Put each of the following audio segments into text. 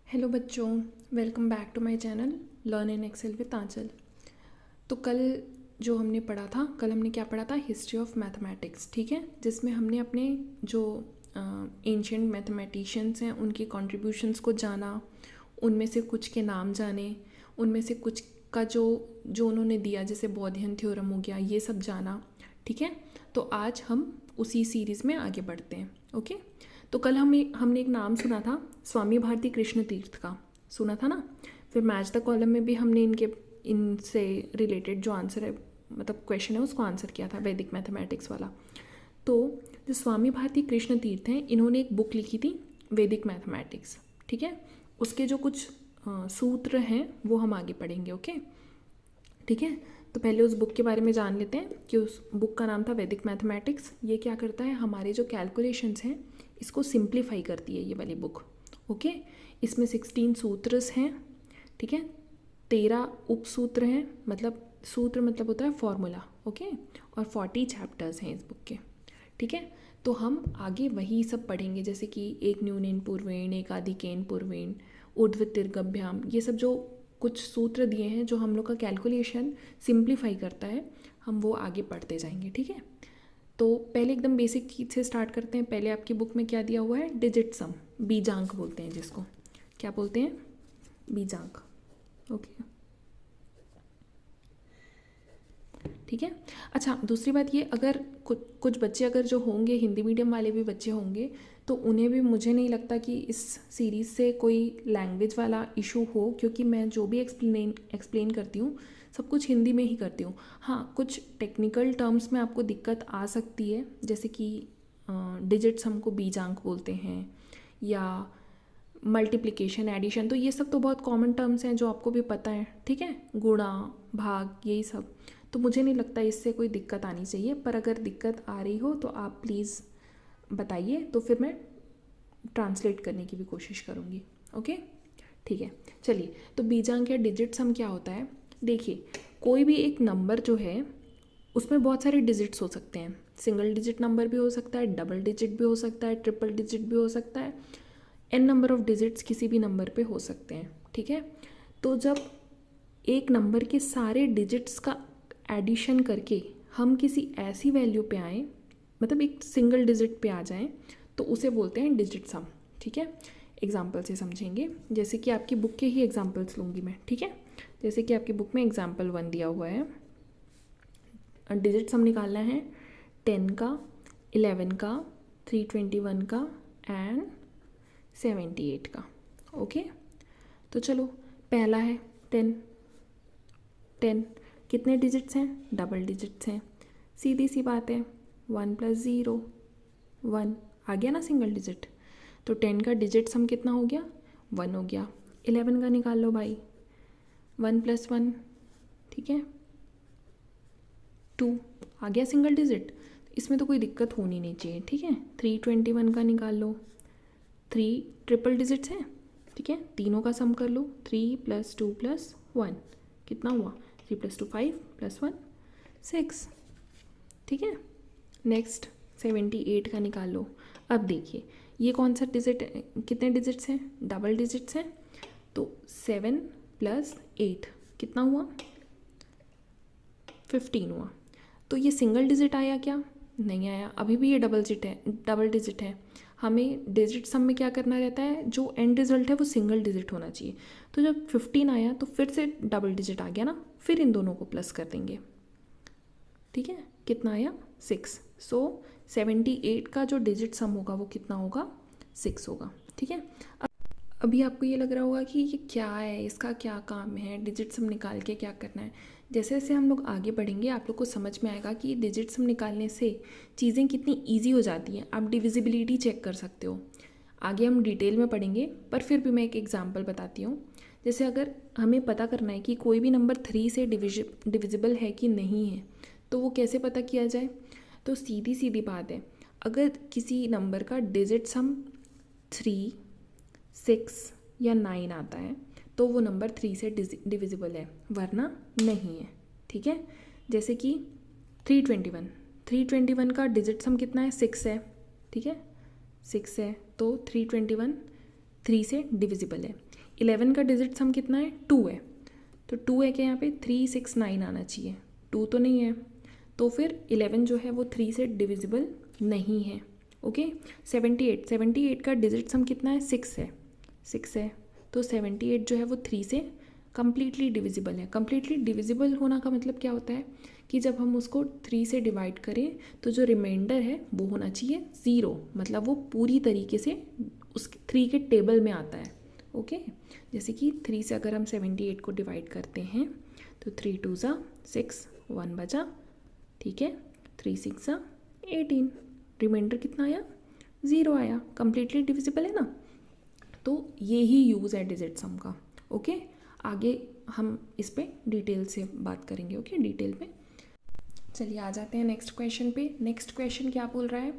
Hello बच्चों, welcome back to my channel learn in excel with Anchal. तो कल जो हमने पढ़ा था, कल हमने क्या पढ़ा था? हिस्ट्री ऑफ मैथमेटिक्स, ठीक है, जिसमें हमने अपने जो एंशियंट मैथमेटिशियंस हैं उनकी कॉन्ट्रीब्यूशंस को जाना, उनमें से कुछ के नाम जाने, उनमें से कुछ का जो जो उन्होंने दिया, जैसे बॉयडियन थ्योरम हो गया, ये सब जाना, ठीक है। तो आज हम उसी सीरीज़ में आगे बढ़ते हैं। ओके, तो कल हमने एक नाम सुना था, स्वामी भारती कृष्ण तीर्थ का, सुना था ना। फिर मैच द कॉलम में भी हमने इनसे रिलेटेड जो आंसर है, मतलब क्वेश्चन है, उसको आंसर किया था, वैदिक मैथमेटिक्स वाला। तो जो स्वामी भारती कृष्ण तीर्थ हैं, इन्होंने एक बुक लिखी थी, वैदिक मैथमेटिक्स, ठीक है। उसके जो कुछ सूत्र हैं वो हम आगे पढ़ेंगे। ओके, ठीक है। तो पहले उस बुक के बारे में जान लेते हैं कि उस बुक का नाम था वैदिक मैथमेटिक्स। ये क्या करता है, हमारे जो कैलकुलेशंस हैं इसको सिंप्लीफाई करती है ये वाली बुक। ओके, इसमें 16 सूत्रस हैं, ठीक है। 13 उपसूत्र हैं, मतलब सूत्र मतलब होता है फॉर्मूला। ओके, और 40 चैप्टर्स हैं इस बुक के, ठीक है। तो हम आगे वही सब पढ़ेंगे, जैसे कि एक न्यूनेन पूर्वेण, एक आदिकेन पूर्वेण, ऊर्ध्व तिर्गभ्याम, ये सब जो कुछ सूत्र दिए हैं जो हम लोग का कैलकुलेशन सिंप्लीफाई करता है, हम वो आगे पढ़ते जाएंगे, ठीक है। तो पहले एकदम बेसिक चीज़ से स्टार्ट करते हैं। पहले आपकी बुक में क्या दिया हुआ है? डिजिट सम, बीजांक बोलते हैं जिसको। क्या बोलते हैं? बीजांक। ओके, ठीक है। अच्छा, दूसरी बात ये, अगर कुछ बच्चे अगर जो होंगे, हिंदी मीडियम वाले भी बच्चे होंगे, तो उन्हें भी, मुझे नहीं लगता कि इस सीरीज़ से कोई लैंग्वेज वाला इशू हो, क्योंकि मैं जो भी एक्सप्लेन करती हूँ सब कुछ हिंदी में ही करती हूँ। हाँ, कुछ टेक्निकल टर्म्स में आपको दिक्कत आ सकती है, जैसे कि डिजिट सम को बीजांक बोलते हैं, या मल्टीप्लिकेशन, एडिशन, तो ये सब तो बहुत कॉमन टर्म्स हैं जो आपको भी पता है, ठीक है। गुणा, भाग, यही सब, तो मुझे नहीं लगता इससे कोई दिक्कत आनी चाहिए। पर अगर दिक्कत आ रही हो तो आप प्लीज़ बताइए, तो फिर मैं ट्रांसलेट करने की भी कोशिश करूँगी। ओके, ठीक है। चलिए, तो बीजांक या डिजिट सम क्या होता है? देखिए, कोई भी एक नंबर जो है उसमें बहुत सारे डिजिट्स हो सकते हैं। सिंगल डिजिट नंबर भी हो सकता है, डबल डिजिट भी हो सकता है, ट्रिपल डिजिट भी हो सकता है, एन नंबर ऑफ डिजिट्स किसी भी नंबर पे हो सकते हैं, ठीक है। तो जब एक नंबर के सारे डिजिट्स का एडिशन करके हम किसी ऐसी वैल्यू पे आएँ, मतलब एक सिंगल डिजिट पे आ जाएं, तो उसे बोलते हैं डिजिट सम, ठीक है। एग्जाम्पल से समझेंगे, जैसे कि आपकी बुक के ही एग्जाम्पल्स लूँगी मैं, ठीक है। जैसे कि आपकी बुक में एग्जाम्पल 1 दिया हुआ है, डिजिट सम निकालना है 10 का, 11 का, 321 का एंड 78 का। ओके, तो चलो, पहला है 10। 10 कितने डिजिट्स हैं? डबल डिजिट्स हैं, सीधी सी बात है, 1 + 0 1 आ गया ना सिंगल डिजिट। तो 10 का डिजिट सम कितना हो गया? 1 हो गया। 11 का निकाल लो भाई, 1 + 1, ठीक है, 2 आ गया सिंगल डिजिट। इसमें तो कोई दिक्कत होनी नहीं चाहिए, ठीक है। 321 का निकाल लो, 3 ट्रिपल डिजिट्स हैं, ठीक है, तीनों का सम कर लो, 3 + 2 + 1 कितना हुआ? 3 + 2 5 + 1 6, ठीक है। नेक्स्ट 78 का निकाल लो। अब देखिए, ये कौन सा डिजिट, कितने डिजिट्स हैं? डबल डिजिट्स हैं, तो 7 + 8 कितना हुआ? 15 हुआ। तो ये सिंगल डिजिट आया क्या? नहीं आया, अभी भी ये डबल डिजिट है। हमें डिजिट सम में क्या करना रहता है, जो एंड रिजल्ट है वो सिंगल डिजिट होना चाहिए। तो जब 15 आया तो फिर से डबल डिजिट आ गया ना, फिर इन दोनों को प्लस कर देंगे, ठीक है। कितना आया? 6। सो 78 का जो डिजिट सम होगा वो कितना होगा? 6 होगा, ठीक है। अभी आपको ये लग रहा होगा कि ये क्या है, इसका क्या काम है, डिजिट सम निकाल के क्या करना है। जैसे जैसे हम लोग आगे बढ़ेंगे आप लोग को समझ में आएगा कि डिजिट सम निकालने से चीज़ें कितनी ईजी हो जाती हैं। आप डिविजिबिलिटी चेक कर सकते हो। आगे हम डिटेल में पढ़ेंगे, पर फिर भी मैं एक एग्जांपल बताती हूँ। जैसे अगर हमें पता करना है कि कोई भी नंबर 3 से डिविजिबल है कि नहीं है, तो वो कैसे पता किया जाए? तो सीधी सीधी बात है, अगर किसी नंबर का डिजिट सम 3, 6 या 9 आता है तो वो नंबर 3 से डिविजिबल है, वरना नहीं है, ठीक है। जैसे कि 321 का डिजिट सम कितना है? 6 है, ठीक है, 6 है, तो 321 3 से डिविजिबल है। 11 का डिजिट सम कितना है, 2 है, तो 2 है कि यहाँ पे 369 आना चाहिए, 2 तो नहीं है, तो फिर 11 जो है वो 3 से डिविजिबल नहीं है। ओके, 78 का डिजिट सम कितना है, 6 है, 6 है, तो 78 जो है वो 3 से कम्प्लीटली डिविजिबल है। कम्प्लीटली डिविजिबल होना का मतलब क्या होता है कि जब हम उसको 3 से डिवाइड करें तो जो रिमाइंडर है वो होना चाहिए 0, मतलब वो पूरी तरीके से उस 3 के टेबल में आता है। ओके, जैसे कि 3 से अगर हम 78 को डिवाइड करते हैं तो 3 2 ज़ा 6, 1 बचा, ठीक है, 3 6 ज़ा 18, रिमाइंडर कितना आया, 0 आया, कम्प्लीटली डिविजिबल है ना। तो ये ही यूज़ है डिजिट सम का। ओके, आगे हम इस पे डिटेल से बात करेंगे। ओके, डिटेल में चलिए आ जाते हैं नेक्स्ट क्वेश्चन पे। नेक्स्ट क्वेश्चन क्या बोल रहा है,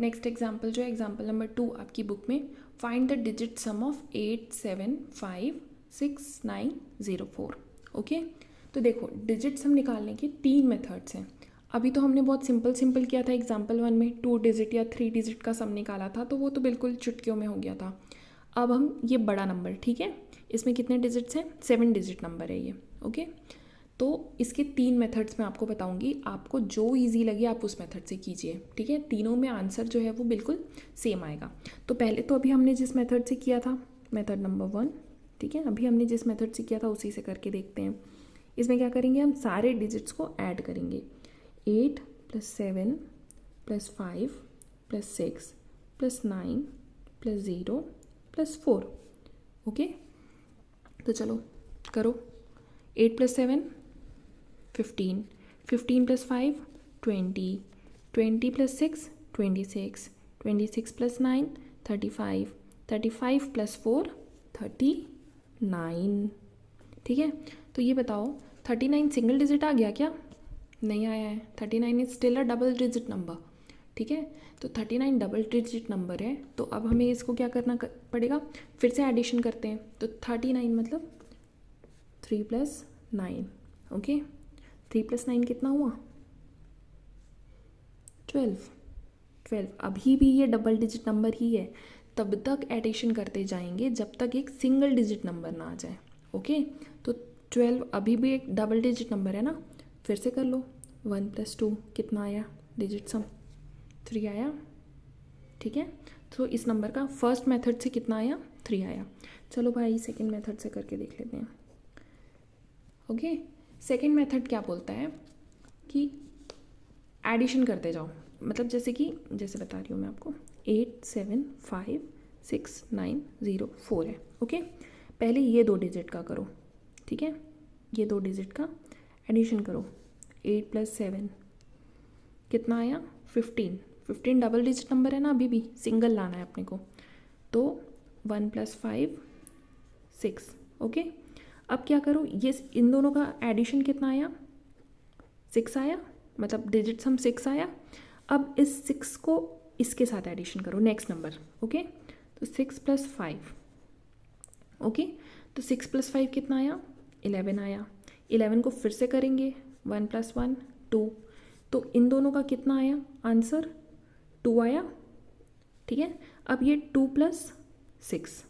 नेक्स्ट एग्जाम्पल जो है एग्जाम्पल नंबर 2 आपकी बुक में, find the digit sum of 8 7 5 6 9 0 4। Okay, तो देखो डिजिट सम निकालने के 3 मेथड्स हैं। अभी तो हमने बहुत सिंपल किया था एग्जाम्पल 1 में, 2 डिजिट या 3 डिजिट का सम निकाला था, तो वो तो बिल्कुल चुटकियों में हो गया था। अब हम ये बड़ा नंबर, ठीक है, इसमें कितने डिजिट्स हैं, 7 डिजिट नंबर है ये। ओके, तो इसके 3 मेथड्स मैं आपको बताऊंगी, आपको जो इजी लगे आप उस मेथड से कीजिए, ठीक है। तीनों में आंसर जो है वो बिल्कुल सेम आएगा। तो पहले तो अभी हमने जिस मेथड से किया था, मेथड नंबर 1, ठीक है, अभी हमने जिस मेथड से किया था उसी से करके देखते हैं। इसमें क्या करेंगे, हम सारे डिजिट्स को ऐड करेंगे, 8 + 7 + 5 + 6 + 9 + 0 + 4। ओके, तो चलो करो, 8 + 7 15, 15 + 5 20, 20 + 6 26, 26 + 9 35, 35 + 4 39। ठीक है, तो ये बताओ 39 सिंगल डिजिट आ गया क्या, नहीं आया है, 39 is still a double digit number. ठीक है, तो 39 डबल डिजिट नंबर है, तो अब हमें इसको क्या करना पड़ेगा, फिर से एडिशन करते हैं। तो 39 मतलब 3 + 9। ओके, 3 + 9 कितना हुआ, 12। अभी भी ये डबल डिजिट नंबर ही है, तब तक एडिशन करते जाएंगे जब तक एक सिंगल डिजिट नंबर ना आ जाए। ओके, तो 12 अभी भी एक डबल डिजिट नंबर है ना, फिर से कर लो, 1 + 2 कितना आया, डिजिट सम 3 आया। ठीक है, तो इस नंबर का फर्स्ट मेथड से कितना आया, 3 आया। चलो भाई सेकंड मेथड से करके देख लेते हैं। ओके, सेकंड मेथड क्या बोलता है कि एडिशन करते जाओ, मतलब जैसे बता रही हूँ मैं आपको, 8 7 5 6 9 0 4 है। ओके, पहले ये 2 डिजिट का करो, ठीक है, ये 2 डिजिट का एडिशन करो, 8 + 7 कितना आया, 15। 15 डबल डिजिट नंबर है ना, अभी भी सिंगल लाना है अपने को, तो 1 + 5 6। ओके, अब क्या करो, ये इन दोनों का एडिशन कितना आया, 6 आया, मतलब डिजिट सम 6 आया। अब इस 6 को इसके साथ एडिशन करो, नेक्स्ट नंबर। ओके, तो 6 + 5। ओके, तो 6 + 5 कितना आया, 11 आया। 11 को फिर से करेंगे, 1 + 1 2, तो इन दोनों का कितना आया आंसर, 2 आया। ठीक है, अब ये 2 + 6,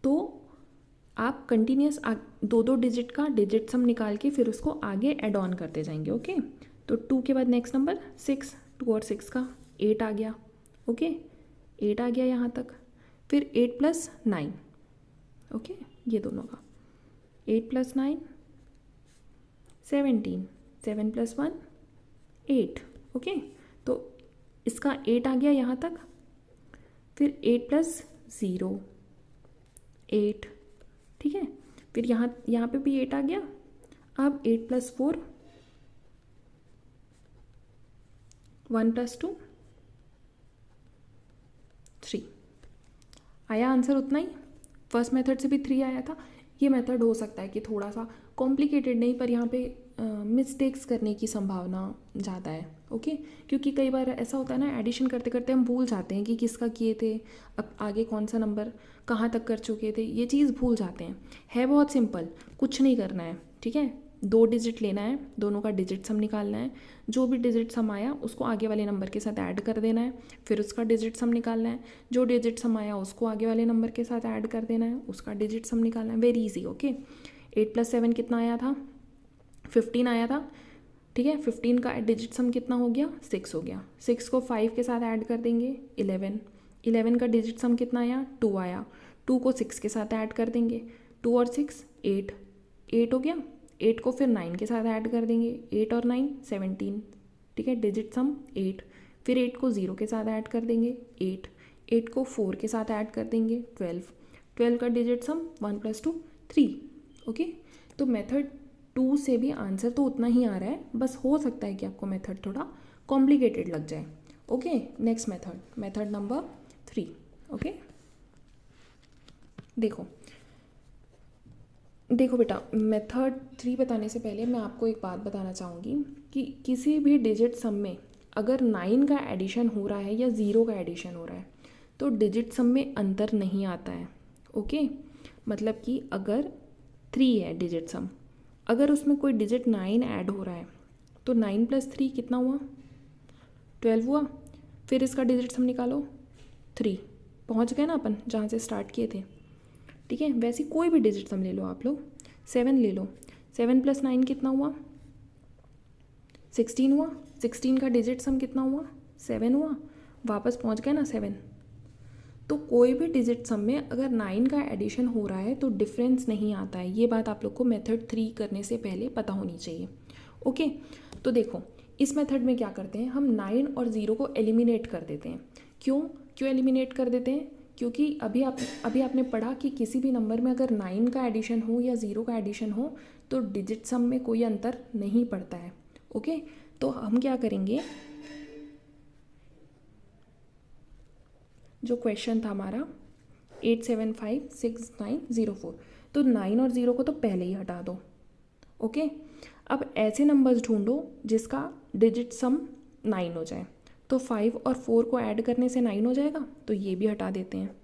तो आप कंटिन्यूस 2 डिजिट का डिजिट सम निकाल के फिर उसको आगे एड ऑन करते जाएंगे। ओके, तो 2 के बाद नेक्स्ट नंबर 6, 2 और 6 का 8 आ गया। ओके, 8 आ गया यहाँ तक, फिर 8 + 9। ओके, ये दोनों का 8 + 9 17, 7 + 1 8। ओके, तो इसका 8 आ गया यहाँ तक, फिर 8 + 0 8। ठीक है, फिर यहाँ पे भी 8 आ गया। अब 8 + 4 1 + 2 3 आया आंसर, उतना ही। फर्स्ट मेथड से भी 3 आया था। ये मेथड हो सकता है कि थोड़ा सा कॉम्प्लिकेटेड नहीं, पर यहाँ पे मिस्टेक्स करने की संभावना ज़्यादा है। ओके, क्योंकि कई बार ऐसा होता है ना, एडिशन करते करते हम भूल जाते हैं कि किसका किए थे, अब आगे कौन सा नंबर कहाँ तक कर चुके थे, ये चीज़ भूल जाते हैं। है बहुत सिंपल, कुछ नहीं करना है, ठीक है, 2 डिजिट लेना है, दोनों का डिजिट सम निकालना है, जो भी डिजिट सम आया उसको आगे वाले नंबर के साथ ऐड कर देना है, फिर उसका डिजिट सम निकालना है, जो डिजिट सम आया उसको आगे वाले नंबर के साथ ऐड कर देना है, उसका डिजिट सम निकालना है। Very easy. ओके, 8 + 7 कितना आया था? 15 आया था। ठीक है, 15 का डिजिट सम कितना हो गया? 6 हो गया। 6 को 5 के साथ ऐड कर देंगे, 11। 11 का डिजिट सम कितना आया? 2 आया। 2 को 6 के साथ ऐड कर देंगे, 2 और 6 8, 8 हो गया। 8 को फिर 9 के साथ ऐड कर देंगे, 8 और 9 17। ठीक है, डिजिट सम 8। फिर 8 को 0 के साथ ऐड कर देंगे, 8। 8 को 4 के साथ ऐड कर देंगे, 12। 12 का डिजिट सम 1 + 2 3। ओके, तो मेथड 2 से भी आंसर तो उतना ही आ रहा है, बस हो सकता है कि आपको मेथड थोड़ा कॉम्प्लिकेटेड लग जाए। Okay, next method, method number 3। Okay, देखो बेटा, मेथड 3 बताने से पहले मैं आपको एक बात बताना चाहूँगी कि किसी भी डिजिट सम में अगर 9 का एडिशन हो रहा है या 0 का एडिशन हो रहा है तो डिजिट सम में अंतर नहीं आता है। ओके, मतलब कि अगर 3 है डिजिट सम, अगर उसमें कोई डिजिट 9 ऐड हो रहा है तो 9 + 3 कितना हुआ? 12 हुआ। फिर इसका डिजिट सम निकालो, 3। पहुँच गए ना अपन जहाँ से स्टार्ट किए थे। ठीक है, वैसे कोई भी डिजिट सम ले लो आप लोग, 7 ले लो, 7 + 9 कितना हुआ? 16 हुआ। 16 का डिजिट सम कितना हुआ? 7 हुआ। वापस पहुंच गए ना 7। तो कोई भी डिजिट सम में अगर 9 का एडिशन हो रहा है तो डिफरेंस नहीं आता है। ये बात आप लोग को मेथड 3 करने से पहले पता होनी चाहिए। ओके, तो देखो इस मेथड में क्या करते हैं, हम 9 और 0 को एलिमिनेट कर देते हैं। क्यों एलिमिनेट कर देते हैं? क्योंकि अभी आपने पढ़ा कि किसी भी नंबर में अगर 9 का एडिशन हो या 0 का एडिशन हो तो डिजिट सम में कोई अंतर नहीं पड़ता है। ओके, तो हम क्या करेंगे, जो क्वेश्चन था हमारा 8756904, तो 9 और 0 को तो पहले ही हटा दो। ओके, अब ऐसे नंबर्स ढूंढो जिसका डिजिट सम 9 हो जाए। तो 5 और 4 को ऐड करने से 9 हो जाएगा, तो ये भी हटा देते हैं।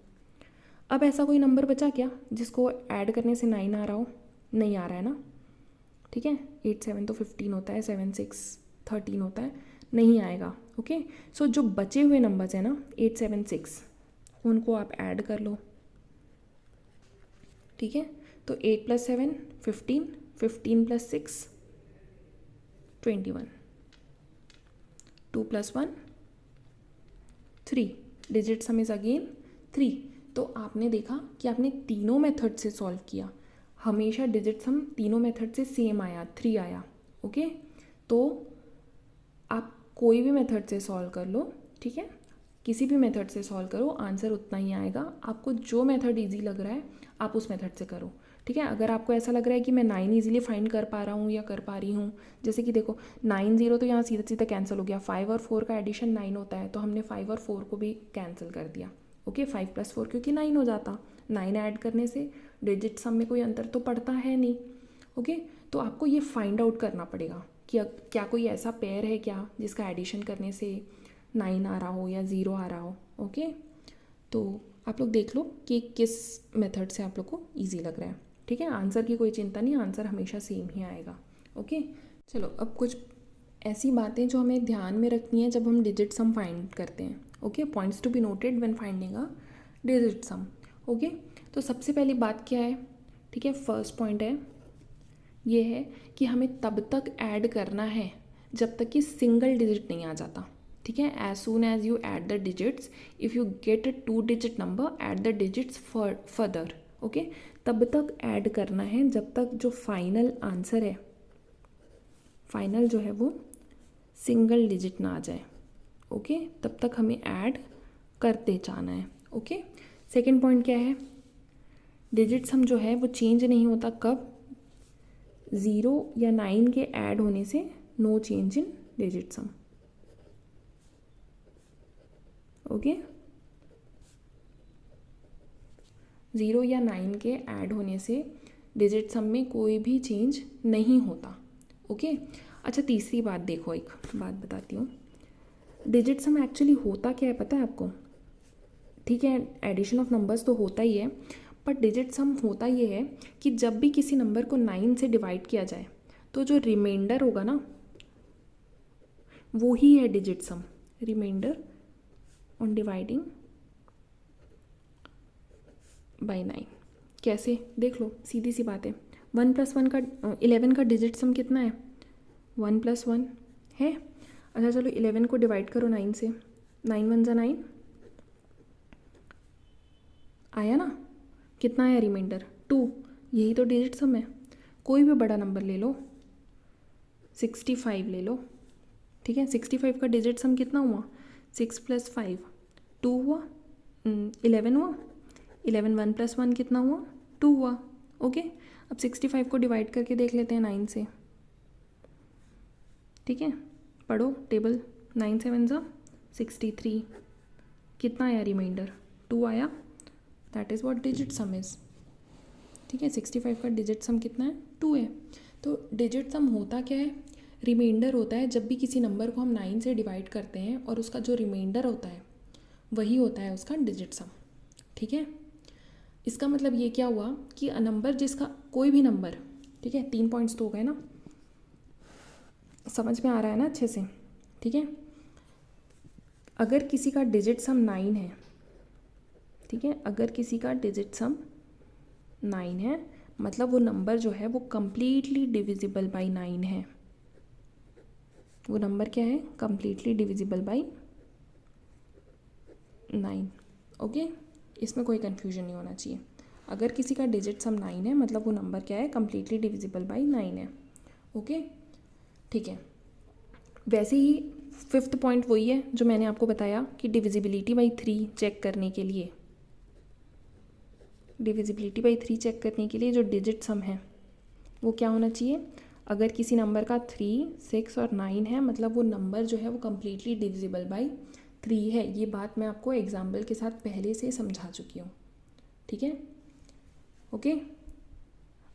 अब ऐसा कोई नंबर बचा क्या जिसको ऐड करने से 9 आ रहा हो? नहीं आ रहा है ना। ठीक है, 8 7 तो 15 होता है, 7 6 13 होता है, नहीं आएगा। ओके, सो जो बचे हुए नंबर्स हैं ना 8 7 6, उनको आप ऐड कर लो। ठीक है, तो 8 + 7 15, 15 + 6 21, 2 + 1 3, डिजिट सम इज अगेन 3। तो आपने देखा कि आपने तीनों मेथड से सॉल्व किया, हमेशा डिजिट सम तीनों मेथड से सेम आया, 3 आया। ओके, तो आप कोई भी मेथड से सॉल्व कर लो। ठीक है, किसी भी मेथड से सॉल्व करो, आंसर उतना ही आएगा। आपको जो मेथड इजी लग रहा है आप उस मेथड से करो। ठीक है, अगर आपको ऐसा लग रहा है कि मैं 9 इजीली फाइंड कर पा रहा हूँ या कर पा रही हूँ, जैसे कि देखो 9 0 तो यहाँ सीधा सीधा कैंसिल हो गया, 5 और 4 का एडिशन 9 होता है, तो हमने 5 और 4 को भी कैंसिल कर दिया। ओके, 5 + 4 क्योंकि 9 हो जाता, 9 ऐड करने से डिजिट सम में कोई अंतर तो पड़ता है नहीं। ओके, तो आपको ये फाइंड आउट करना पड़ेगा कि क्या कोई ऐसा पेयर है क्या जिसका एडिशन करने से 9 आ रहा हो या 0 आ रहा हो। ओके, तो आप लोग देख लो कि किस मेथड से आप लोग को ईजी लग रहा है। ठीक है, आंसर की कोई चिंता नहीं, आंसर हमेशा सेम ही आएगा। ओके, चलो अब कुछ ऐसी बातें जो हमें ध्यान में रखनी है जब हम डिजिट सम फाइंड करते हैं। Okay, points to be noted when finding a digit sum. Okay, तो सबसे पहली बात क्या है? ठीक है, फर्स्ट पॉइंट है ये है कि हमें तब तक ऐड करना है जब तक कि सिंगल डिजिट नहीं आ जाता। ठीक है, as soon as you add the digits, if you get a 2 digit number add the digits further. Okay, तब तक ऐड करना है जब तक जो फाइनल आंसर है, फाइनल जो है वो सिंगल डिजिट ना आ जाए। ओके, तब तक हमें ऐड करते जाना है। ओके, सेकेंड पॉइंट क्या है? डिजिट सम जो है वो चेंज नहीं होता कब? 0 या 9 के ऐड होने से no change in digit sum. Okay, 0 या 9 के ऐड होने से डिजिट सम में कोई भी चेंज नहीं होता। ओके, अच्छा तीसरी बात देखो, एक बात बताती हूँ। डिजिट सम एक्चुअली होता क्या है पता है आपको? ठीक है, एडिशन ऑफ नंबर्स तो होता ही है, बट डिजिट सम होता ये है कि जब भी किसी नंबर को 9 से डिवाइड किया जाए तो जो रिमाइंडर होगा ना वो ही है digit sum, remainder on dividing by 9। कैसे देख लो, सीधी सी बात है। 1 + 1 का 11 का डिजिट सम कितना है? 1 + 1 है। अच्छा चलो 11 को डिवाइड करो 9 से, 9 × 1 = 9 आया ना। कितना आया रिमाइंडर? 2। यही तो डिजिट सम है। कोई भी बड़ा नंबर ले लो, 65 ले लो, ठीक है। 65 का डिजिट सम कितना हुआ? 6 + 5 2 हुआ, 11 हुआ। 11 1 + 1 कितना हुआ? 2 हुआ। ओके, अब 65 को डिवाइड करके देख लेते हैं 9 से, ठीक है। पढ़ो टेबल, 9 7 = 63। कितना आया रिमाइंडर? 2 आया। That is what digit some is, ठीक है। 65 का डिजिट सम कितना है? 2 है। तो डिजिट सम होता क्या है? रिमाइंडर होता है जब भी किसी नंबर को हम 9 से डिवाइड करते हैं और उसका जो रिमाइंडर होता है वही होता है उसका डिजिट सम, ठीक है। इसका मतलब ये क्या हुआ कि नंबर जिसका, कोई भी नंबर, ठीक है, 3 पॉइंट्स तो हो गए ना, समझ में आ रहा है ना अच्छे से, ठीक है। अगर किसी का डिजिट सम 9 है, ठीक है, अगर किसी का डिजिट सम 9 है मतलब वो नंबर जो है वो कंप्लीटली डिविजिबल बाई 9 है। वो नंबर क्या है? Completely divisible by 9। ओके, इसमें कोई कन्फ्यूजन नहीं होना चाहिए। अगर किसी का डिजिट सम 9 है मतलब वो नंबर क्या है? कंप्लीटली डिविजिबल बाई 9 है। ओके, ठीक है। वैसे ही 5th पॉइंट वही है जो मैंने आपको बताया कि डिविजिबिलिटी बाई 3 चेक करने के लिए, डिविजिबिलिटी बाई 3 चेक करने के लिए जो डिजिट सम है वो क्या होना चाहिए? अगर किसी नंबर का 3, 6 और 9 है मतलब वो नंबर जो है वो कम्प्लीटली डिविजिबल बाई 3 है। ये बात मैं आपको एग्जाम्पल के साथ पहले से समझा चुकी हूँ, ठीक है। ओके,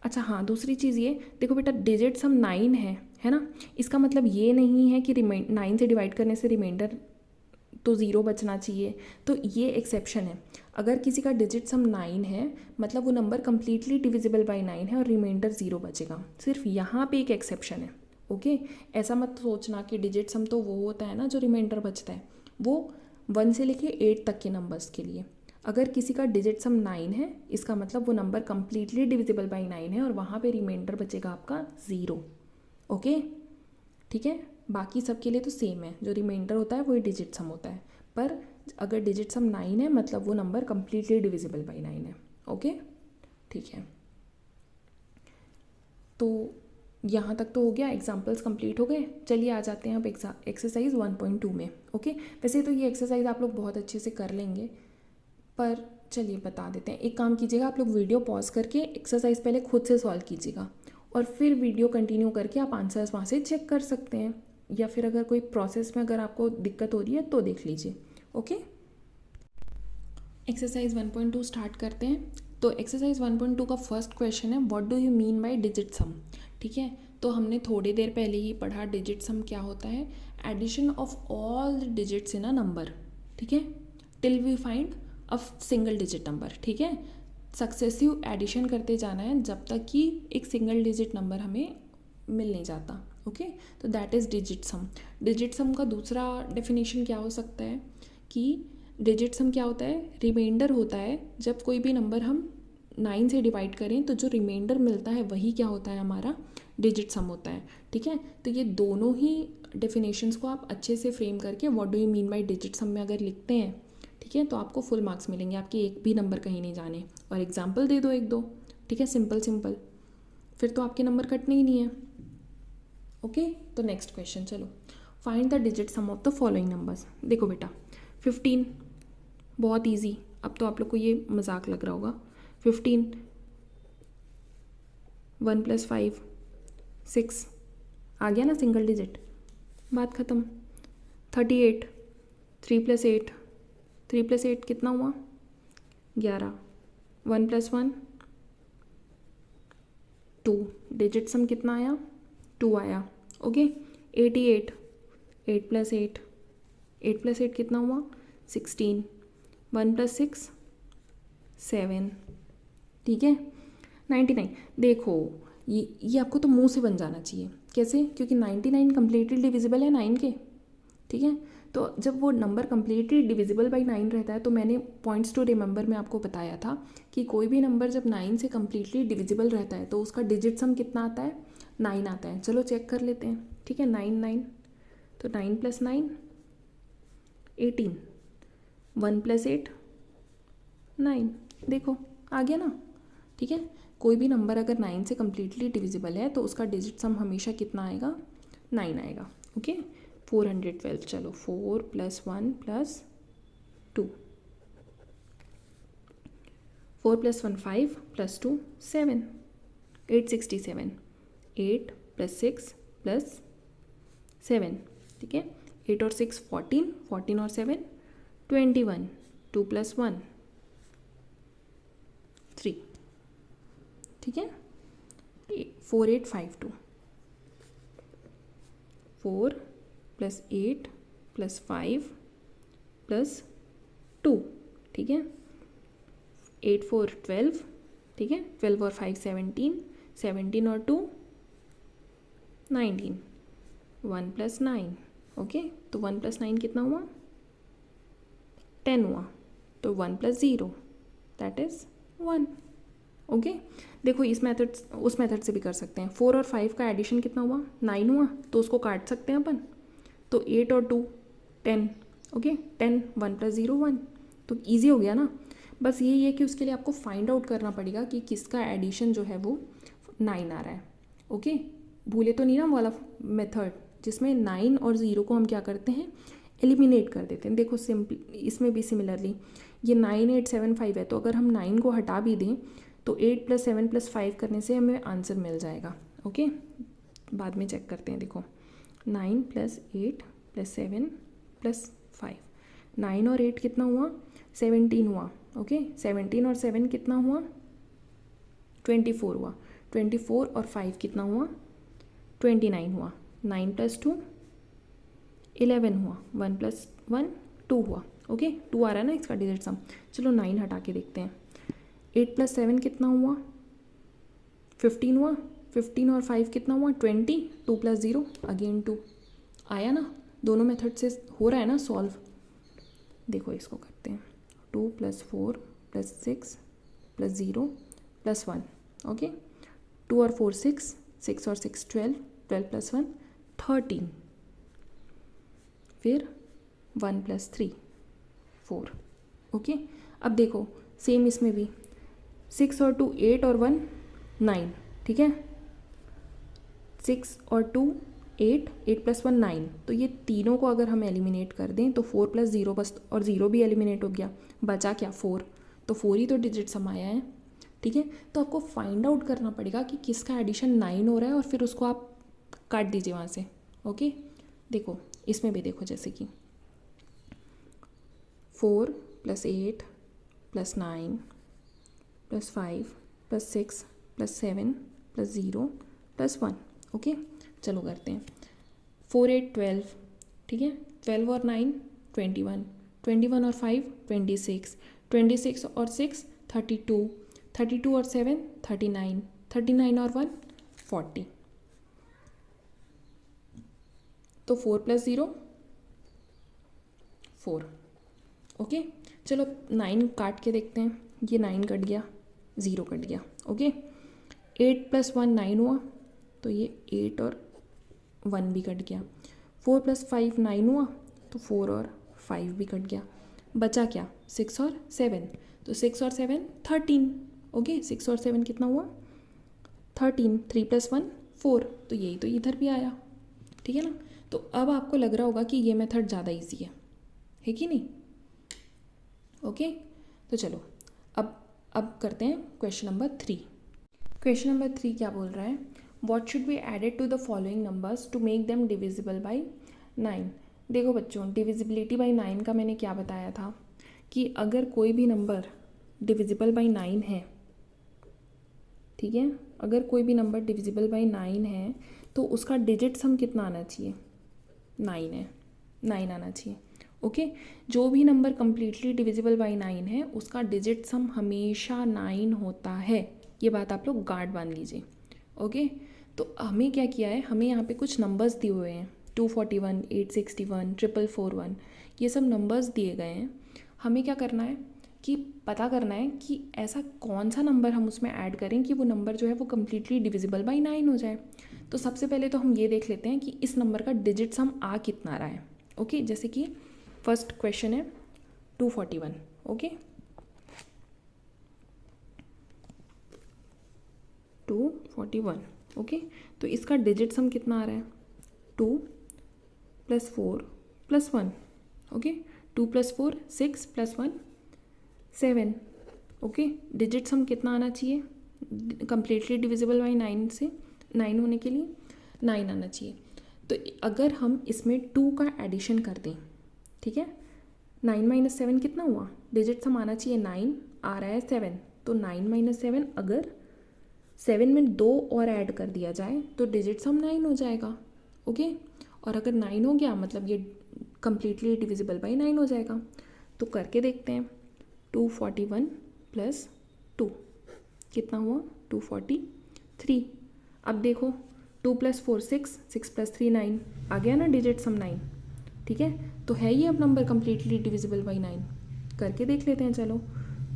अच्छा हाँ, दूसरी चीज़ ये देखो बेटा, डिजिट सम 9 है ना। इसका मतलब ये नहीं है कि 9 से डिवाइड करने से रिमाइंडर तो 0 बचना चाहिए। तो ये एक्सेप्शन है। अगर किसी का डिजिट सम 9 है मतलब वो नंबर कंप्लीटली डिविजिबल बाई 9 है और रिमाइंडर 0 बचेगा। सिर्फ यहाँ पे एक एक्सेप्शन है। ओके, ऐसा मत सोचना कि डिजिट सम तो वो होता है ना जो रिमाइंडर बचता है, वो 1 से लेके 8 तक के नंबर्स के लिए। अगर किसी का डिजिट सम 9 है इसका मतलब वो नंबर कंप्लीटली डिविजिबल बाई 9 है और वहाँ पे रिमाइंडर बचेगा आपका 0। ओके, ठीक है। बाकी सब के लिए तो सेम है, जो रिमाइंडर होता है वही डिजिट सम होता है, पर अगर डिजिट सम 9 है मतलब वो नंबर कंप्लीटली डिविजिबल बाई 9 है। ओके, ठीक है। तो यहाँ तक तो हो गया, एग्जाम्पल्स कंप्लीट हो गए। चलिए आ जाते हैं अब एक्सरसाइज 1.2 में। ओके, वैसे तो ये एक्सरसाइज आप लोग बहुत अच्छे से कर लेंगे, पर चलिए बता देते हैं। एक काम कीजिएगा, आप लोग वीडियो पॉज करके एक्सरसाइज पहले खुद से सॉल्व कीजिएगा और फिर वीडियो कंटिन्यू करके आप आंसर्स वहाँ से चेक कर सकते हैं, या फिर अगर कोई प्रोसेस में अगर आपको दिक्कत हो रही है तो देख लीजिए। ओके, एक्सरसाइज 1.2 स्टार्ट करते हैं। तो एक्सरसाइज 1.2 का फर्स्ट क्वेश्चन है, what do you mean by digit सम। ठीक है, तो हमने थोड़ी देर पहले ही पढ़ा डिजिट सम क्या होता है, addition of all the digits in a number, ठीक है, till we find a single digit number. ठीक है, सक्सेसिव एडिशन करते जाना है जब तक कि एक सिंगल डिजिट नंबर हमें मिल नहीं जाता। ओके, तो that is digit some. Digit सम का दूसरा डेफिनेशन क्या हो सकता है कि डिजिट सम क्या होता है, रिमाइंडर होता है जब कोई भी नंबर हम 9 से डिवाइड करें तो जो रिमाइंडर मिलता है वही क्या होता है, हमारा डिजिट सम होता है। ठीक है, तो ये दोनों ही डेफिनेशंस को आप अच्छे से फ्रेम करके what do you mean by digit सम में अगर लिखते हैं, ठीक है, तो आपको फुल मार्क्स मिलेंगे, आपके एक भी नंबर कहीं नहीं जाने। और एग्जाम्पल दे दो एक दो, ठीक है, सिंपल सिंपल, फिर तो आपके नंबर कटने ही नहीं है। ओके, तो नेक्स्ट क्वेश्चन, चलो find the digit sum of the following numbers. देखो बेटा 15 बहुत इजी, अब तो आप लोग को ये मजाक लग रहा होगा। 15 1 + 5 6 आ गया ना सिंगल डिजिट, बात ख़त्म। 38 3 + 8 3 + 8 कितना हुआ, 11। 1 + 1 2, डिजिट सम कितना आया, 2 आया। ओके, 88 8 + 8 8 + 8 कितना हुआ, 16। 1 + 6 7, ठीक है। 99 देखो ये आपको तो मुंह से बन जाना चाहिए। कैसे? क्योंकि 99 कम्प्लीटली डिविजिबल है 9 के, ठीक है। तो जब वो नंबर कम्प्लीटली डिविजिबल बाई 9 रहता है, तो मैंने पॉइंट्स टू रिमेंबर में आपको बताया था कि कोई भी नंबर जब 9 से कम्प्लीटली डिविजिबल रहता है तो उसका डिजिट सम कितना आता है? 9 आता है। चलो चेक कर लेते हैं, ठीक है। 9 9, तो 9 + 9 18, 1 + 8 9, देखो आ गया ना, ठीक है। कोई भी नंबर अगर 9 से कम्प्लीटली डिविजिबल है तो उसका डिजिट सम हमेशा कितना आएगा? 9 आएगा, ओके। 412, चलो 4 + 1 + 2, 4 + 1 5 + 2 7, 867, 8 + 6 + 7, ठीक है। 8 और 6 14, 14 और 7 21, 2 + 1 3, ठीक है। 4852, 4 + 8 + 5 + 2, ठीक है। 8 4 12, ठीक है। 12 और 5 17, 17 और 2 19, 1 + 9, ओके। तो 1 + 9 कितना हुआ? 10 हुआ। तो 1 + 0 दैट इज़ 1, ओके। देखो इस मेथड उस मेथड से भी कर सकते हैं। 4 और 5 का एडिशन कितना हुआ? 9 हुआ, तो उसको काट सकते हैं अपन। तो 8 और 2 10, ओके। 10, 1 + 0 1, तो ईजी हो गया ना। बस यही है कि उसके लिए आपको फाइंड आउट करना पड़ेगा कि किसका एडिशन जो है वो 9 आ रहा है, ओके। भूले तो नहीं ना वाला मेथड जिसमें 9 और 0 को हम क्या करते हैं? एलिमिनेट कर देते हैं। देखो सिंपल इसमें भी सिमिलरली ये 9 8 7 5 है, तो अगर हम 9 को हटा भी दें तो 8 + 7 + 5 करने से हमें आंसर मिल जाएगा, ओके। बाद में चेक करते हैं। देखो 9 + 8 + 7 + 5, 9 और 8 कितना हुआ? 17 हुआ, ओके। 17 और 7 कितना हुआ? 24 हुआ। 24 और 5 कितना हुआ? 29 हुआ। 9 + 2 11 हुआ। 1 + 1 2 हुआ, ओके। 2 आ रहा है ना इसका डिजिट सम। चलो 9 हटा के देखते हैं। 8 + 7 कितना हुआ? 15 हुआ। 15 और 5 कितना हुआ? 20, 2 + 0 अगेन 2, आया ना। दोनों मेथड से हो रहा है ना सॉल्व। देखो इसको करते हैं। 2 + 4 + 6 + 0 + 1, ओके। 2 और 4 6, 6 और 6 12, 12 + 1 13, फिर 1 + 3 4, ओके। अब देखो सेम इसमें भी 6 और 2 8 और 1 9, ठीक है। 6 और 2 8, 8 + 1 9, तो ये तीनों को अगर हम एलिमिनेट कर दें तो 4 + 0 बस, और 0 भी एलिमिनेट हो गया, बचा क्या? 4, तो 4 ही तो डिजिट सम आया है, ठीक है। तो आपको फाइंड आउट करना पड़ेगा कि किसका एडिशन 9 हो रहा है और फिर उसको आप काट दीजिए वहाँ से, ओके। देखो इसमें भी देखो जैसे कि 4 + 8 + 9 + 5 + 6 + 7 + 0 + 1, ओके। चलो करते हैं। 4 8 12, ठीक है। 12 और 9 21, 21 और 5 26, 26 और 6 32, 32 और 7 39, 39 और 1 40, तो 4 + 0 4, ओके। चलो 9 काट के देखते हैं। ये 9 कट गया, 0 कट गया, ओके। 8 + 1 9 हुआ, तो ये 8 और 1 भी कट गया। 4 + 5 9 हुआ, तो 4 और 5 भी कट गया। बचा क्या? 6 और 7, तो 6 और 7 13, ओके। 6 और 7 कितना हुआ? 13, 3 + 1 4, तो यही तो इधर भी आया, ठीक है ना। तो अब आपको लग रहा होगा कि ये मेथड ज़्यादा ईजी है कि नहीं? ओके। तो चलो अब करते हैं क्वेश्चन नंबर 3। क्वेश्चन नंबर 3 क्या बोल रहा है? What should be added to the following numbers to make them divisible by 9। देखो बच्चों, डिविजिबिलिटी बाई 9 का मैंने क्या बताया था कि अगर कोई भी नंबर डिविजिबल बाई 9 है, ठीक है, अगर कोई भी नंबर डिविजिबल बाई 9 है तो उसका डिजिट सम कितना आना चाहिए? 9 है, 9 आना चाहिए, ओके। जो भी नंबर कम्प्लीटली डिविजिबल बाई 9 है उसका डिजिट सम हमेशा 9 होता है। ये बात आप लोग गार्ड बांध लीजिए, ओके, तो हमें क्या किया है, हमें यहाँ पे कुछ नंबर्स दिए हुए हैं 241, 861, 4441, ये सब नंबर्स दिए गए हैं। हमें क्या करना है कि पता करना है कि ऐसा कौन सा नंबर हम उसमें ऐड करें कि वो नंबर जो है वो कम्प्लीटली डिविजिबल बाई 9 हो जाए। तो सबसे पहले तो हम ये देख लेते हैं कि इस नंबर का डिजिट सम आ कितना रहा है। ओके, जैसे कि फर्स्ट क्वेश्चन है 241। ओके, 241। ओके, तो इसका डिजिट सम कितना आ रहा है 2 + 4 + 1। ओके, 2 + 4 6 + 1 7। ओके, डिजिट सम कितना आना चाहिए कम्प्लीटली डिविजिबल बाई 9 से 9 होने के लिए 9 आना चाहिए। तो अगर हम इसमें 2 का एडिशन कर दें, ठीक है, 9 - 7 कितना हुआ, डिजिट सम आना चाहिए 9, आ रहा है 7, तो 9 - 7 अगर 7 में 2 और ऐड कर दिया जाए तो डिजिट सम 9 हो जाएगा। ओके, और अगर 9 हो गया मतलब ये कम्प्लीटली डिविजिबल बाई 9 हो जाएगा। तो करके देखते हैं, 241 + 2 कितना हुआ 243। अब देखो 2 + 4 6, 6 + 3 9, आ गया ना डिजिट सम 9। ठीक है, तो है ये अब नंबर कम्प्लीटली डिविजिबल बाई 9। करके देख लेते हैं, चलो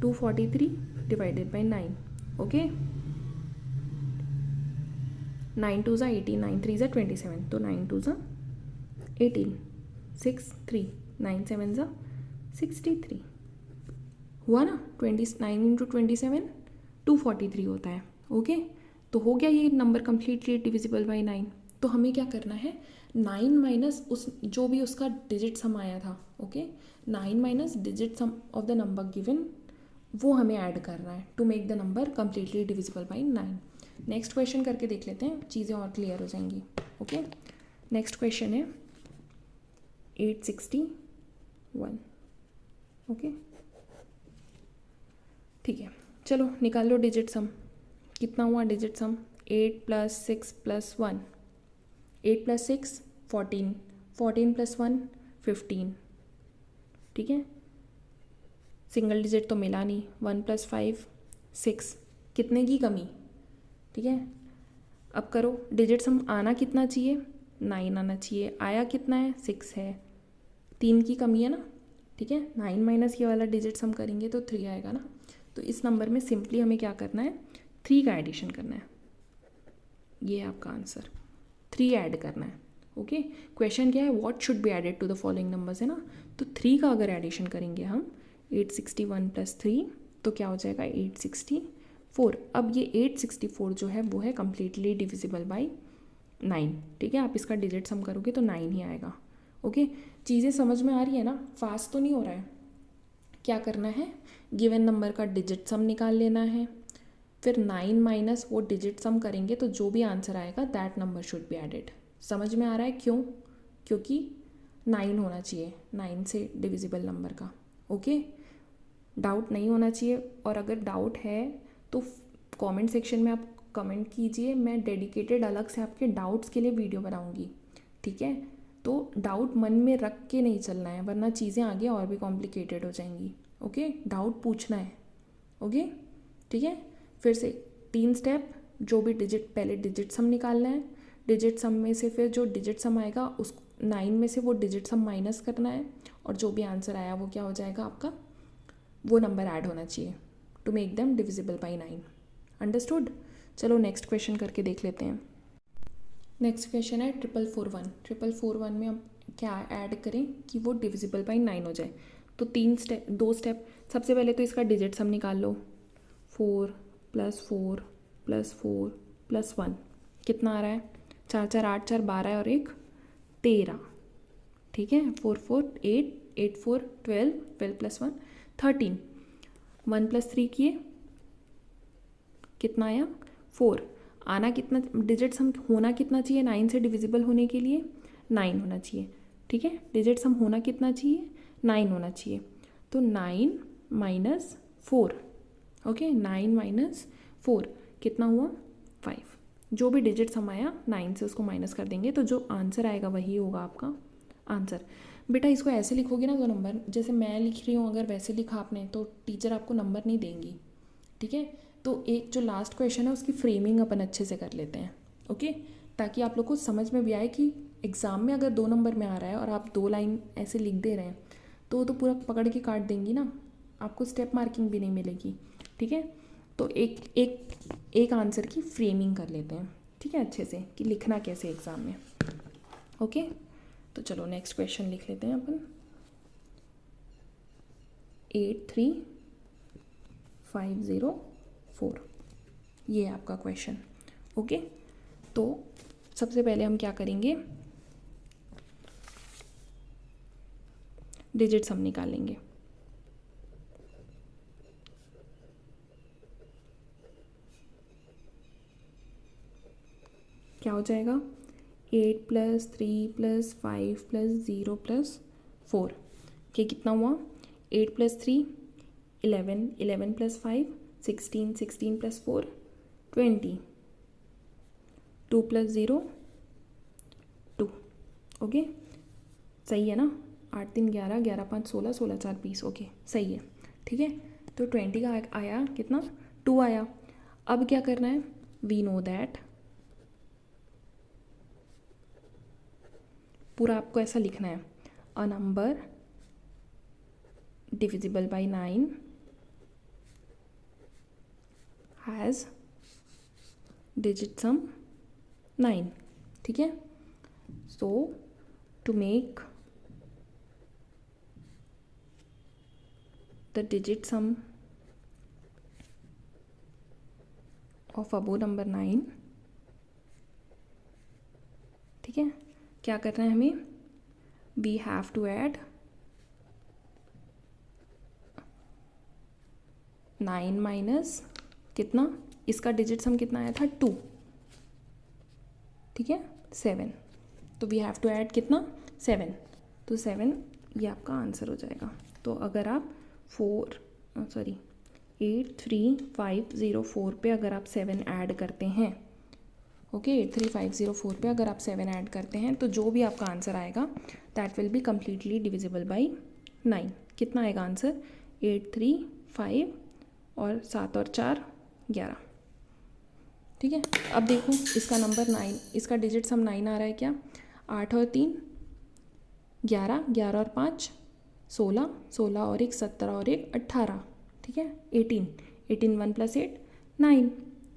243 / 9। ओके, 9 2 = 18, 9 3 = 27, तो 9 2 = 18, 6 3, 9 7 = 63 हुआ ना। 29 × 27 243 होता है। ओके, तो हो गया ये नंबर कम्प्लीटली डिविजिबल बाई 9। तो हमें क्या करना है, 9 माइनस उस जो भी उसका डिजिट सम आया था, okay, 9 minus digit sum of the number given, वो हमें ऐड करना है to make the number completely divisible by 9। Next question करके देख लेते हैं, चीज़ें और क्लियर हो जाएंगी। ओके, नेक्स्ट क्वेश्चन है 861। ओके, ठीक है, चलो निकाल लो डिजिट सम। कितना हुआ डिजिट सम, 8 + 6 + 1, 8 + 6 14, 14 + 1 15। ठीक है, सिंगल डिजिट तो मिला नहीं, 1 + 5 6, कितने की कमी। ठीक है, अब करो डिजिट सम आना कितना चाहिए 9 आना चाहिए, आया कितना है 6 है, 3 की कमी है ना। ठीक है, 9 माइनस ये वाला डिजिट सम करेंगे तो 3 आएगा ना। तो इस नंबर में सिंपली हमें क्या करना है, 3 का एडिशन करना है। ये है आपका आंसर, 3 ऐड करना है। ओके, क्वेश्चन क्या है, what should be added to the following numbers, है ना। तो 3 का अगर एडिशन करेंगे हम 861 + 3 तो क्या हो जाएगा 864। अब ये 864 जो है वो है कम्प्लीटली डिविजिबल बाई 9। ठीक है, आप इसका डिजिट सम करोगे तो 9 ही आएगा। ओके, चीज़ें समझ में आ रही है ना, फास्ट तो नहीं हो रहा है। क्या करना है, गिवन नंबर का डिजिट सम निकाल लेना है, फिर 9 माइनस वो डिजिट सम करेंगे तो जो भी आंसर आएगा that number should be added. समझ में आ रहा है क्यों, क्योंकि 9 होना चाहिए 9 से डिविजिबल नंबर का। ओके, डाउट नहीं होना चाहिए, और अगर डाउट है तो कमेंट सेक्शन में आप कमेंट कीजिए, मैं डेडिकेटेड अलग से आपके डाउट्स के लिए वीडियो बनाऊंगी। ठीक है, तो डाउट मन में रख के नहीं चलना है, वरना चीज़ें आगे और भी कॉम्प्लिकेटेड हो जाएंगी। ओके, डाउट पूछना है। ओके, ठीक है, फिर से 3 स्टेप, जो भी डिजिट, पहले डिजिट सम निकालना है, डिजिट सम में से फिर जो डिजिट सम आएगा उस 9 में से वो डिजिट सम माइनस करना है, और जो भी आंसर आया वो क्या हो जाएगा आपका, वो नंबर ऐड होना चाहिए to make them divisible by 9। Understood. चलो नेक्स्ट क्वेश्चन करके देख लेते हैं। नेक्स्ट क्वेश्चन है 441। 441 में हम क्या ऐड करें कि वो डिविजिबल बाई 9 हो जाए। तो 2 स्टेप, सबसे पहले तो इसका डिजिट सम निकाल लो, 4 + 4 + 4 + 1 कितना आ रहा है, 4 4 8 4 12 और 1 13। ठीक है, 4 4 8 8 4 12 12 + 1 13, 1 + 3 किए कितना आया 4। आना कितना, डिजिट सम होना कितना चाहिए 9 से डिविजिबल होने के लिए 9 होना चाहिए। ठीक है, डिजिट सम होना कितना चाहिए 9 होना चाहिए, तो 9 - 4। ओके, 9 - 4 कितना हुआ 5। जो भी डिजिट सम आया 9 से उसको माइनस कर देंगे तो जो आंसर आएगा वही होगा आपका आंसर। बेटा इसको ऐसे लिखोगे ना, तो नंबर जैसे मैं लिख रही हूँ अगर वैसे लिखा आपने तो टीचर आपको नंबर नहीं देंगी। ठीक है, तो एक जो लास्ट क्वेश्चन है उसकी फ्रेमिंग अपन अच्छे से कर लेते हैं, ओके, ताकि आप लोग को समझ में भी आए कि एग्ज़ाम में अगर 2 नंबर में आ रहा है और आप 2 लाइन ऐसे लिख दे रहे हैं तो वो तो पूरा पकड़ के काट देंगी ना, आपको स्टेप मार्किंग भी नहीं मिलेगी, ठीक है। तो एक आंसर की फ्रेमिंग कर लेते हैं, ठीक है, अच्छे से कि लिखना कैसे एग्ज़ाम में, ओके। तो चलो नेक्स्ट क्वेश्चन लिख लेते हैं अपन। 83504 ये है आपका क्वेश्चन, ओके। तो सबसे पहले हम क्या करेंगे, डिजिट्स हम निकालेंगे। क्या हो जाएगा, 8 + 3 + 5 + 0 + 4, ये कितना हुआ, 8 + 3 11, 11 + 5 16, 16 + 4 20, 2 + 0 2, ओके, सही है ना। 8 3 11, 11 5 16, 16 4 20, ओके सही है, ठीक है। तो 20 का आया कितना, 2 आया। अब क्या करना है, वी नो दैट, पूरा आपको ऐसा लिखना है, a number divisible by 9 has digit sum 9, ठीक है। So to make the digit sum of above number 9, ठीक है, क्या करना है हमें, we have to add 9 minus कितना, इसका डिजिट सम कितना आया था 2, ठीक है 7, तो वी हैव टू ऐड कितना 7, तो 7 ये आपका आंसर हो जाएगा। तो अगर आप 83504 पे अगर आप 7 ऐड करते हैं, ओके 83504 पे अगर आप 7 ऐड करते हैं तो जो भी आपका आंसर आएगा that will be completely divisible by 9। कितना आएगा आंसर, 835 और 7 और 4 11, ठीक है। अब देखो इसका नंबर 9, इसका डिजिट सम 9 आ रहा है क्या, 8 और 3 11, 11 और 5 16, 16 और 1 17 और 1 18, ठीक है 18, 18 1 + 8 9,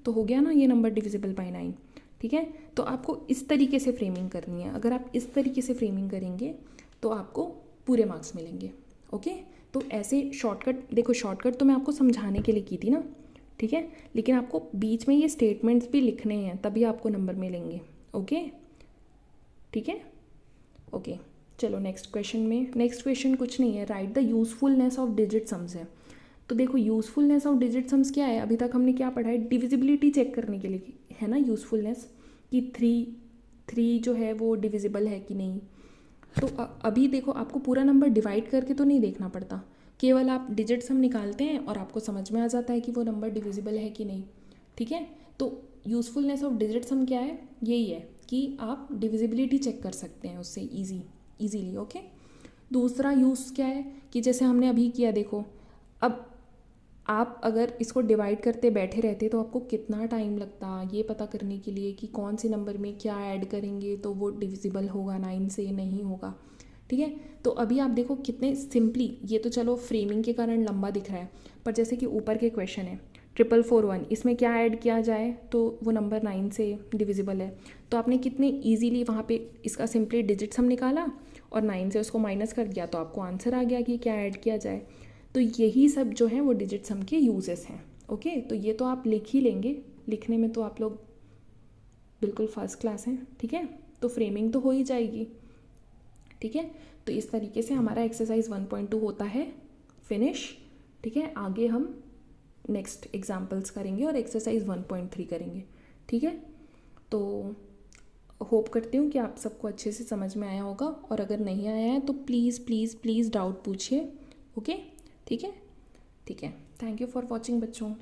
तो हो गया ना ये नंबर डिविजिबल बाय 9, ठीक है। तो आपको इस तरीके से फ्रेमिंग करनी है, अगर आप इस तरीके से फ्रेमिंग करेंगे तो आपको पूरे मार्क्स मिलेंगे, ओके। तो ऐसे शॉर्टकट, देखो शॉर्टकट तो मैं आपको समझाने के लिए की थी ना, ठीक है, लेकिन आपको बीच में ये स्टेटमेंट्स भी लिखने हैं तभी आपको नंबर मिलेंगे, ओके, ठीक है, ओके। चलो नेक्स्ट क्वेश्चन में, नेक्स्ट क्वेश्चन कुछ नहीं है, right the usefulness of digit sums है। तो देखो यूज़फुलनेस ऑफ डिजिट सम्स क्या है, अभी तक हमने क्या पढ़ा है, डिविजिबिलिटी चेक करने के लिए है ना यूज़फुलनेस, कि 3 जो है वो डिविजिबल है कि नहीं। तो अभी देखो आपको पूरा नंबर डिवाइड करके तो नहीं देखना पड़ता, केवल आप डिजिट सम निकालते हैं और आपको समझ में आ जाता है कि वो नंबर डिविजिबल है कि नहीं, ठीक है। तो यूज़फुलनेस ऑफ डिजिट सम क्या है, यही है कि आप डिविजिबिलिटी चेक कर सकते हैं उससे ईजीली, ओके। दूसरा यूज़ क्या है कि जैसे हमने अभी किया, देखो अब आप अगर इसको डिवाइड करते बैठे रहते तो आपको कितना टाइम लगता ये पता करने के लिए कि कौन से नंबर में क्या ऐड करेंगे तो वो डिविजिबल होगा 9 से, नहीं होगा, ठीक है। तो अभी आप देखो कितने सिंपली, ये तो चलो फ्रेमिंग के कारण लंबा दिख रहा है, पर जैसे कि ऊपर के क्वेश्चन है 4441, इसमें क्या ऐड किया जाए तो वो नंबर 9 से डिविजिबल है, तो आपने कितने ईजीली वहाँ पे इसका सिंपली डिजिट सम निकाला और 9 से उसको माइनस कर दिया तो आपको आंसर आ गया कि क्या ऐड किया जाए। तो यही सब जो है वो डिजिट सम के यूजेस हैं, ओके। तो ये तो आप लिख ही लेंगे, लिखने में तो आप लोग बिल्कुल फर्स्ट क्लास हैं, ठीक है। तो फ्रेमिंग तो हो ही जाएगी, ठीक है। तो इस तरीके से हमारा एक्सरसाइज 1.2 होता है फिनिश, ठीक है। आगे हम नेक्स्ट एग्जाम्पल्स करेंगे और एक्सरसाइज 1.3 करेंगे, ठीक है। तो होप करती हूँ कि आप सबको अच्छे से समझ में आया होगा, और अगर नहीं आया है तो प्लीज़ प्लीज़ प्लीज़ डाउट पूछिए, ओके, ठीक है। थैंक यू फॉर वॉचिंग बच्चों।